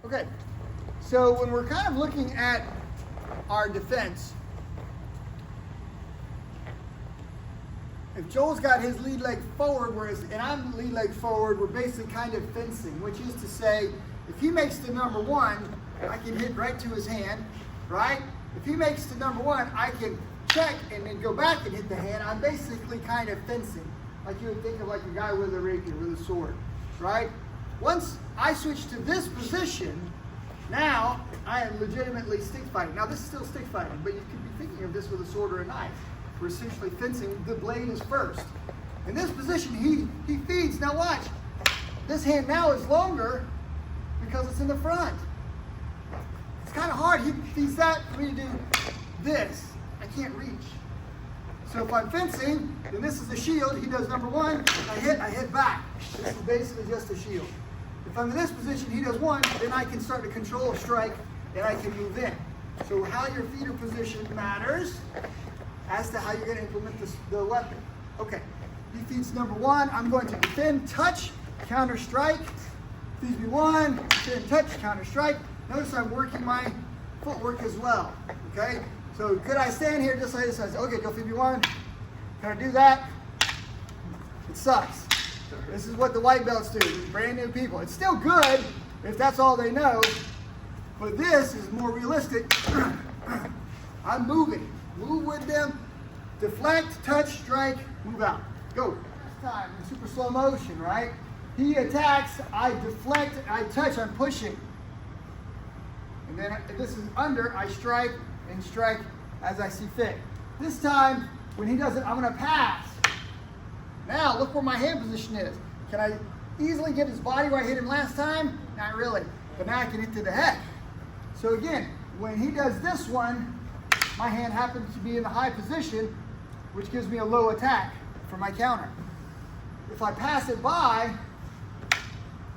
Okay, so when we're kind of looking at our defense, if Joel's got his lead leg forward, and I'm lead leg forward, we're basically kind of fencing, which is to say, if he makes the number one, I can hit right to his hand, right? If he makes the number one, I can check and then go back and hit the hand. I'm basically kind of fencing, like you would think of like a guy with a rapier, with a sword, right? Once I switch to this position, now I am legitimately stick fighting. Now this is still stick fighting, but you could be thinking of this with a sword or a knife. We're essentially fencing. The blade is first. In this position, he feeds. Now watch. This hand now is longer because it's in the front. It's kind of hard. He feeds that for me to do this. I can't reach. So if I'm fencing, then this is the shield. He does number one. I hit back. This is basically just a shield. If I'm in this position, he does one, then I can start to control a strike and I can move in. So how your feet are positioned matters as to how you're going to implement the weapon. Okay, he feeds number one. I'm going to defend, touch, counter strike. Feeds me one, defend, touch, counter strike. Notice I'm working my footwork as well. Okay, so could I stand here just like this? I say, okay, go feed me one. Can I do that? It sucks. This is what the white belts do. These brand new people. It's still good if that's all they know, but this is more realistic. I'm moving. Move with them, deflect, touch, strike, move out. Go. Last time in super slow motion, right? He attacks, I deflect, I touch, I'm pushing. And then if this is under, I strike and strike as I see fit. This time, when he does it, I'm going to pass. Now, look where my hand position is. Can I easily get his body where I hit him last time? Not really. But now I can hit to the head. So again, when he does this one, my hand happens to be in the high position, which gives me a low attack for my counter. If I pass it by,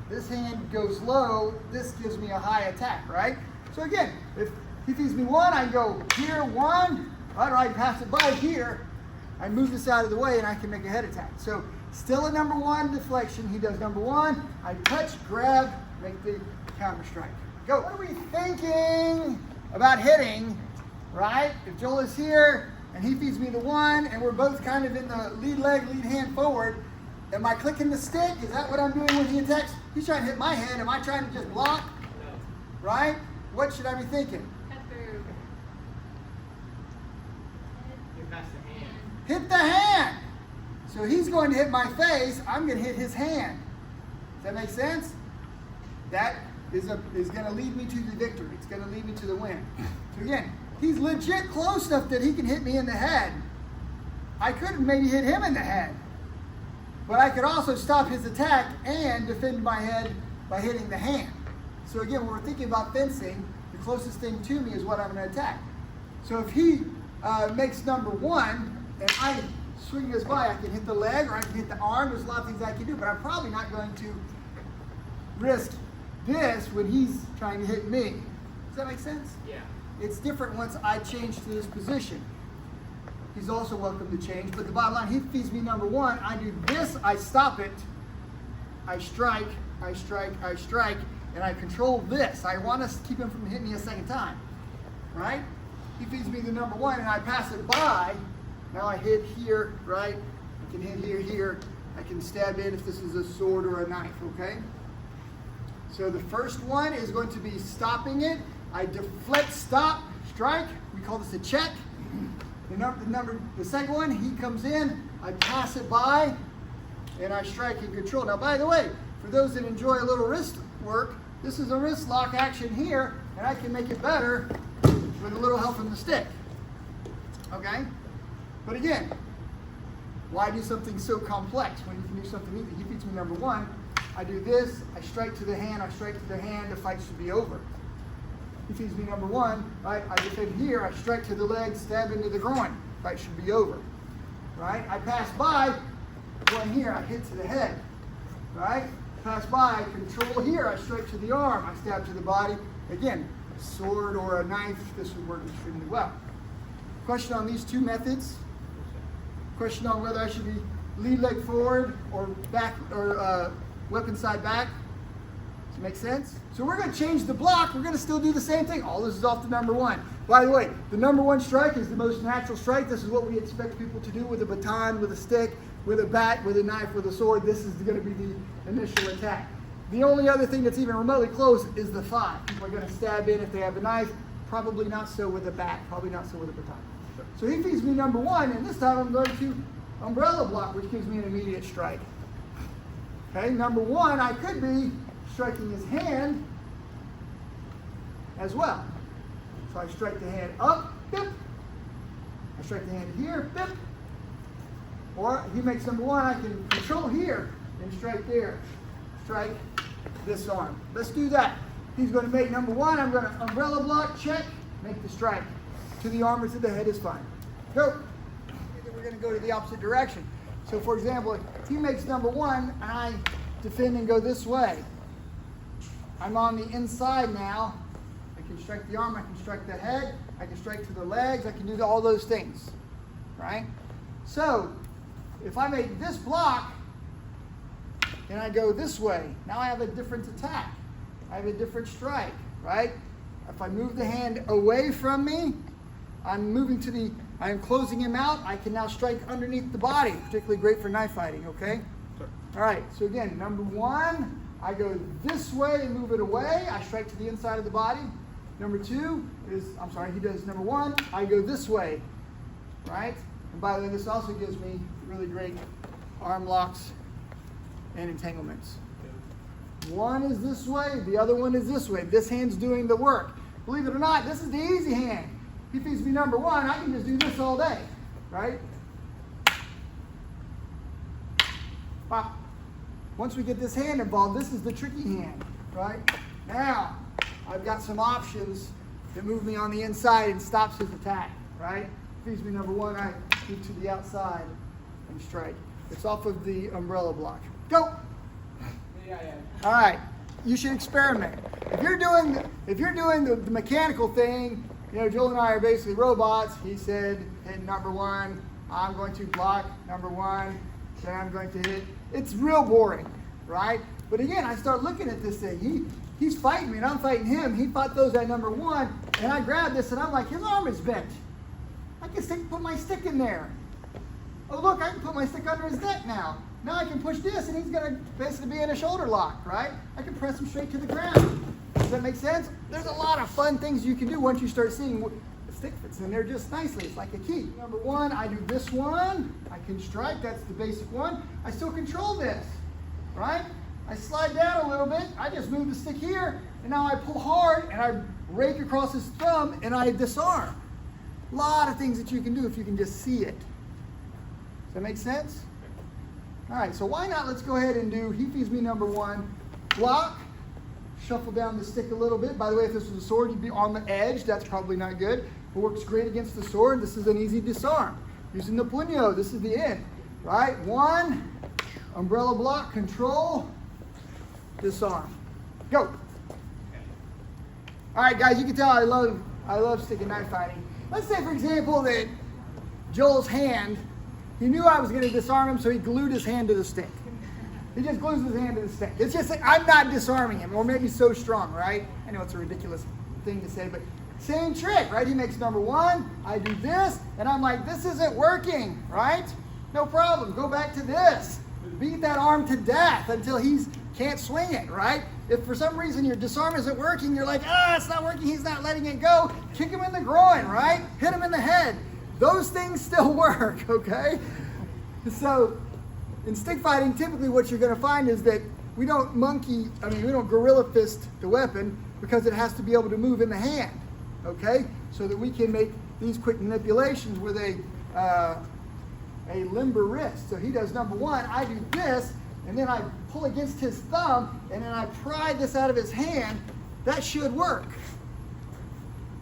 this hand goes low, this gives me a high attack, right? So again, if he feeds me one, I go here, one, right, or I pass it by here, I move this out of the way and I can make a head attack. So still a number one deflection, he does number one, I touch, grab, make the counter strike. Go. What are we thinking about hitting? Right? If Joel is here and he feeds me the one and we're both kind of in the lead leg, lead hand forward, am I clicking the stick? Is that what I'm doing when he attacks? He's trying to hit my hand. Am I trying to just block? No. Right? What should I be thinking? Hit the hand. So he's going to hit my face. I'm going to hit his hand. Does that make sense? That is going to lead me to the victory. It's going to lead me to the win. So again, he's legit close enough that he can hit me in the head. I could maybe hit him in the head. But I could also stop his attack and defend my head by hitting the hand. So again, when we're thinking about fencing, the closest thing to me is what I'm going to attack. So if he makes number one and I swing this by, I can hit the leg or I can hit the arm. There's a lot of things I can do, but I'm probably not going to risk this when he's trying to hit me. Does that make sense? Yeah. It's different once I change to this position. He's also welcome to change, but the bottom line, he feeds me number one. I do this, I stop it, I strike, I strike, I strike, and I control this. I want to keep him from hitting me a second time, right? He feeds me the number one, and I pass it by. Now I hit here, right? I can hit here, here. I can stab in if this is a sword or a knife, okay? So the first one is going to be stopping it. I deflect, stop, strike. We call this a check. The second one, he comes in, I pass it by, and I strike and control. Now, by the way, for those that enjoy a little wrist work, this is a wrist lock action here, and I can make it better with a little help from the stick. Okay? But again, why do something so complex when you can do something easy? He feeds me number one. I do this, I strike to the hand, the fight should be over. He feeds me number one, right? I defend here, I strike to the leg, stab into the groin, fight should be over. Right? I pass by, one here, I hit to the head. Right? Pass by, I control here, I strike to the arm, I stab to the body. Again, a sword or a knife, this would work extremely well. Question on these two methods. Question on whether I should be lead leg forward or back or weapon side back. Does it make sense? So we're going to change the block. We're going to still do the same thing. All this is off the number one. By the way, the number one strike is the most natural strike. This is what we expect people to do with a baton, with a stick, with a bat, with a knife, with a sword. This is going to be the initial attack. The only other thing that's even remotely close is the thigh. People are going to stab in if they have a knife. Probably not so with a bat. Probably not so with a baton. So he feeds me number one, and this time I'm going to umbrella block, which gives me an immediate strike. Okay, number one, I could be striking his hand as well. So I strike the hand up, bip. I strike the hand here, bip. Or he makes number one, I can control here and strike there. Strike this arm. Let's do that. He's going to make number one. I'm going to umbrella block, check, make the strike. To the arm or to the head is fine. Go. We're going to go to the opposite direction. So for example, if he makes number one and I defend and go this way, I'm on the inside now. I can strike the arm, I can strike the head, I can strike to the legs, I can do all those things, right? So if I make this block and I go this way, now I have a different attack. I have a different strike, right? If I move the hand away from me, I am closing him out. I can now strike underneath the body, particularly great for knife fighting, okay? Sure. All right, so again, number one, I go this way and move it away. I strike to the inside of the body. Number two is, he does number one, I go this way, right? And by the way, this also gives me really great arm locks and entanglements. One is this way, the other one is this way. This hand's doing the work. Believe it or not, this is the easy hand. He feeds me number one, I can just do this all day, right? Wow. Once we get this hand involved, this is the tricky hand, right? Now, I've got some options that move me on the inside and stops his attack, right? Feeds me number one, I move to the outside and strike. It's off of the umbrella block. Go! Yeah. All right, you should experiment. If you're doing the mechanical thing, Joel and I are basically robots. He said, hit number one. I'm going to block number one. Then I'm going to hit. It's real boring, right? But again, I start looking at this thing. He's fighting me, and I'm fighting him. He fought those at number one, and I grab this, and I'm like, his arm is bent. I can put my stick in there. Oh, look, I can put my stick under his neck now. Now I can push this, and he's going to basically be in a shoulder lock, right? I can press him straight to the ground. Does that make sense? There's a lot of fun things you can do once you start seeing the stick fits in there just nicely. It's like a key. Number one, I do this one. I can strike. That's the basic one. I still control this, right? I slide down a little bit. I just move the stick here, and now I pull hard, and I rake across his thumb, and I disarm. A lot of things that you can do if you can just see it. Does that make sense? All right, so why not? Let's go ahead and do, he feeds me number one, block. Shuffle down the stick a little bit. By the way, if this was a sword, you'd be on the edge. That's probably not good. It works great against the sword. This is an easy disarm. Using the puño, this is the end. Right? One, umbrella block, control, disarm. Go. All right, guys, you can tell I love stick and knife fighting. Let's say, for example, that Joel's hand, he knew I was going to disarm him, so he glued his hand to the stick. He just glues his hand to the stick. It's just like, I'm not disarming him, or maybe so strong, right? I know it's a ridiculous thing to say, but same trick, right? He makes number one, I do this, and I'm like, this isn't working, right? No problem, go back to this. Beat that arm to death until he can't swing it, right? If for some reason your disarm isn't working, you're like, it's not working, he's not letting it go. Kick him in the groin, right? Hit him in the head. Those things still work, okay? So, in stick fighting, typically what you're going to find is that we don't gorilla fist the weapon because it has to be able to move in the hand, okay? So that we can make these quick manipulations with a limber wrist. So he does number one, I do this, and then I pull against his thumb, and then I pry this out of his hand. That should work.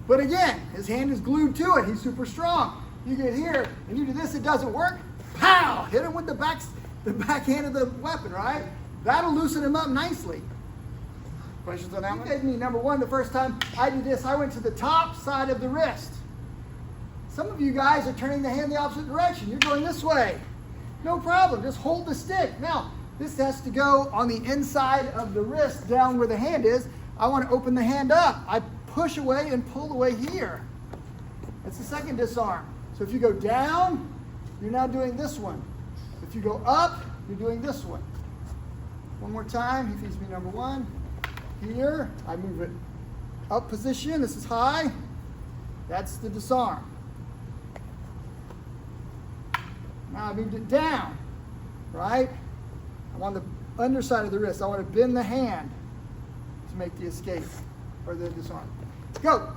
But again, his hand is glued to it. He's super strong. You get here, and you do this, it doesn't work. Pow! Hit him with the backhand of the weapon, right? That'll loosen him up nicely. Questions on that one? He did me number one the first time I did this. I went to the top side of the wrist. Some of you guys are turning the hand the opposite direction. You're going this way. No problem. Just hold the stick. Now, This has to go on the inside of the wrist down where the hand is. I want to open the hand up. I push away and pull away here. That's the second disarm. So if you go down, you're now doing this one. If you go up, you're doing this one. One more time. He feeds me number one. Here, I move it up position. This is high. That's the disarm. Now I moved it down, right? I'm on the underside of the wrist. I want to bend the hand to make the escape or the disarm. Go.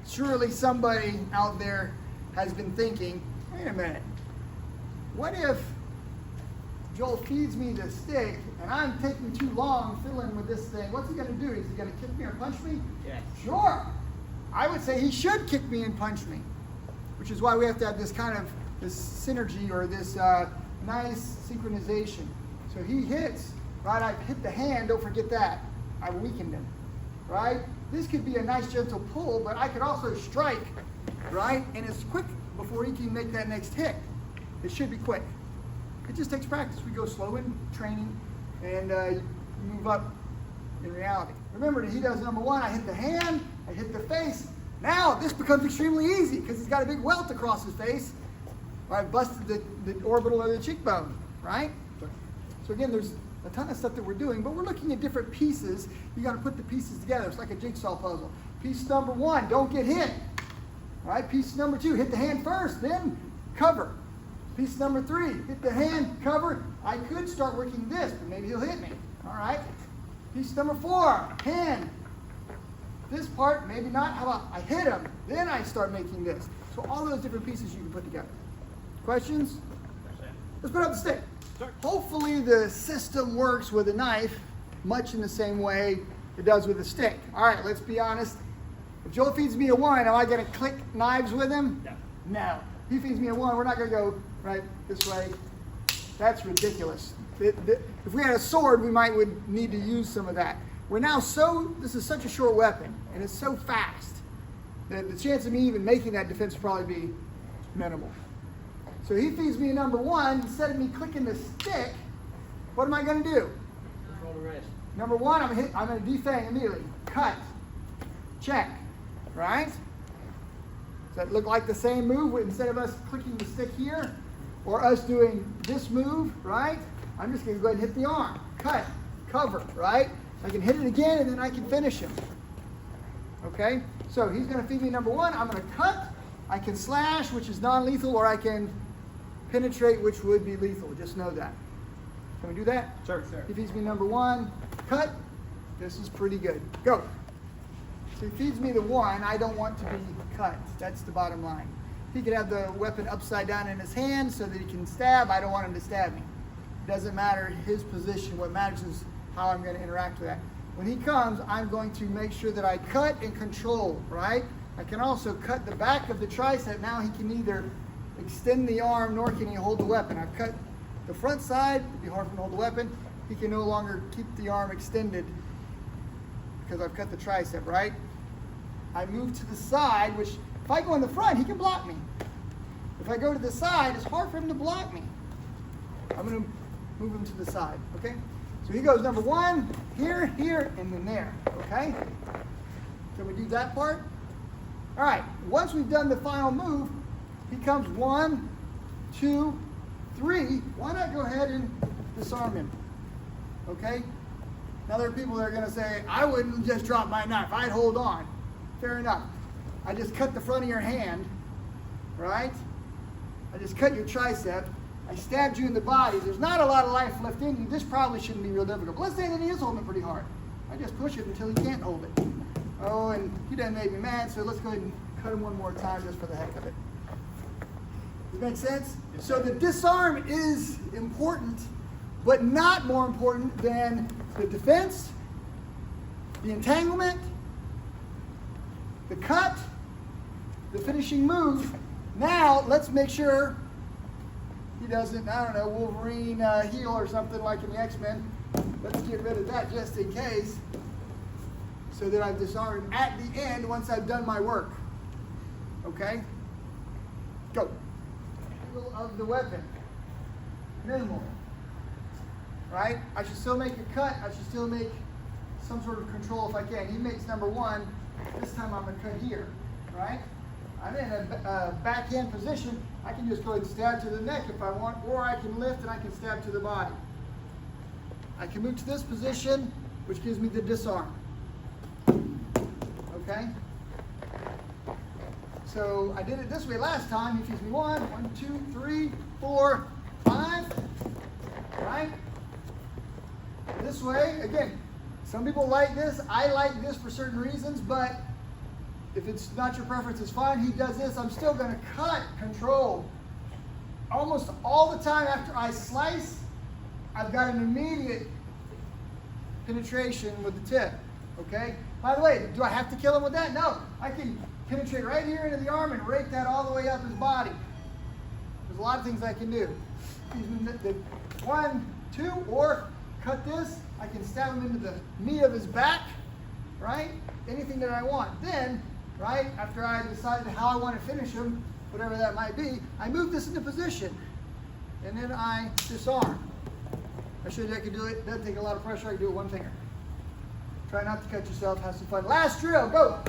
Surely somebody out there has been thinking, wait a minute, what if Joel feeds me the stick and I'm taking too long fiddling with this thing? What's he going to do? Is he going to kick me or punch me? Yes. Sure. I would say he should kick me and punch me, which is why we have to have this kind of this synergy or this nice synchronization. So he hits, right? I hit the hand, don't forget that. I weakened him, right? This could be a nice gentle pull, but I could also strike, right? And it's quick before he can make that next hit. It should be quick. It just takes practice. We go slow in training and you move up in reality. Remember, he does number one, I hit the hand, I hit the face. Now this becomes extremely easy because he's got a big welt across his face. I busted the orbital of the cheekbone, right? So again, there's a ton of stuff that we're doing, but we're looking at different pieces. You got to put the pieces together. It's like a jigsaw puzzle. Piece number one, don't get hit. All right, piece number two, hit the hand first, then cover. Piece number three, hit the hand, cover. I could start working this, but maybe he'll hit me. All right. Piece number four, hand. This part, maybe not. How about I hit him, then I start making this. So all those different pieces you can put together. Questions? Let's put up the stick. Sure. Hopefully the system works with a knife much in the same way it does with a stick. All right, let's be honest. If Joel feeds me a one, am I going to click knives with him? No. No. He feeds me a one, we're not going to go right this way. That's ridiculous. If we had a sword, we would need to use some of that. We're now this is such a short weapon, and it's so fast that the chance of me even making that defense would probably be minimal. So he feeds me a number one. Instead of me clicking the stick, what am I going to do? Control the wrist. Number one, I'm going to defang immediately. Cut. Check. Right? Does that look like the same move instead of us clicking the stick here or us doing this move, right? I'm just going to go ahead and hit the arm. Cut. Cover, right? I can hit it again and then I can finish him. Okay? So he's going to feed me number one. I'm going to cut. I can slash, which is non-lethal, or I can penetrate, which would be lethal. Just know that. Can we do that? Sure, sir. He feeds me number one. Cut. This is pretty good. Go. So he feeds me the one. I don't want to be cut. That's the bottom line. He could have the weapon upside down in his hand so that he can stab. I don't want him to stab me. It doesn't matter his position. What matters is how I'm going to interact with that. When he comes, I'm going to make sure that I cut and control, right? I can also cut the back of the tricep. Now he can neither extend the arm nor can he hold the weapon. I've cut the front side. It'd be hard for him to hold the weapon. He can no longer keep the arm extended because I've cut the tricep, right? I move to the side, which if I go in the front, he can block me. If I go to the side, it's hard for him to block me. I'm going to move him to the side, okay? So he goes number one, here, here, and then there, okay? Can we do that part? All right, once we've done the final move, he comes 1, 2, 3. Why not go ahead and disarm him? Okay? Now there are people that are going to say, I wouldn't just drop my knife. I'd hold on. Fair enough. I just cut the front of your hand, right? I just cut your tricep. I stabbed you in the body. There's not a lot of life left in you. This probably shouldn't be real difficult. But let's say that he is holding it pretty hard. I just push it until he can't hold it. Oh, and he done made me mad, so let's go ahead and cut him one more time just for the heck of it. Does that make sense? So the disarm is important, but not more important than the defense, the entanglement, the cut, the finishing move. Now, let's make sure he doesn't, I don't know, Wolverine heel or something like in the X-Men. Let's get rid of that just in case, so that I've disarmed at the end once I've done my work. Okay? Go. Angle of the weapon. Minimal. right? I should still make a cut. I should still make some sort of control if I can. He makes number one. This time I'm going to cut here, right? I'm in a backhand position. I can just go ahead and stab to the neck if I want, or I can lift and I can stab to the body. I can move to this position, which gives me the disarm. Okay? So I did it this way last time. He feeds me 1, 2, 3, 4, 5. Right? This way, again, some people like this. I like this for certain reasons, but if it's not your preference, it's fine. He does this. I'm still going to cut, control. Almost all the time after I slice, I've got an immediate penetration with the tip. Okay? By the way, do I have to kill him with that? No. I can penetrate right here into the arm and rake that all the way up his body. There's a lot of things I can do. The 1, 2, or cut this. I can stab him into the meat of his back, right? Anything that I want. Then, right, after I decided how I want to finish him, whatever that might be, I move this into position. And then I disarm. I showed you I could do it. It doesn't take a lot of pressure. I can do it with one finger. Try not to cut yourself. Have some fun. Last drill. Go.